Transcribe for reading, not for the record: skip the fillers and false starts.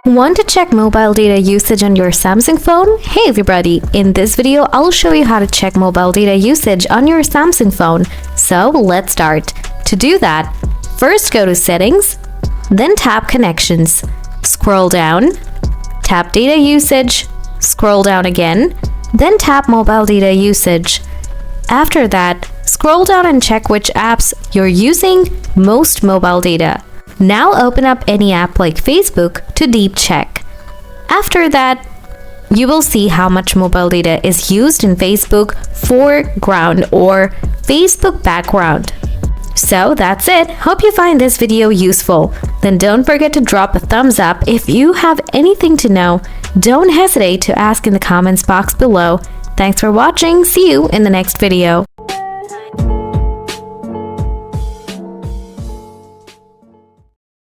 Want to check mobile data usage on your Samsung phone? Hey everybody, in this video I'll show you how to check mobile data usage on your Samsung phone. So let's start. To do that, first go to Settings, then tap Connections. Scroll down, tap Data Usage, scroll down again, then tap Mobile Data Usage. After that, scroll down and check which apps you're using most mobile data. Now open up any app like Facebook to deep check. After that, you will see how much mobile data is used in Facebook foreground or Facebook background. So that's it. Hope you find this video useful. Then don't forget to drop a thumbs up. If you have anything to know, don't hesitate to ask in the comments box below. Thanks for watching. See you in the next video.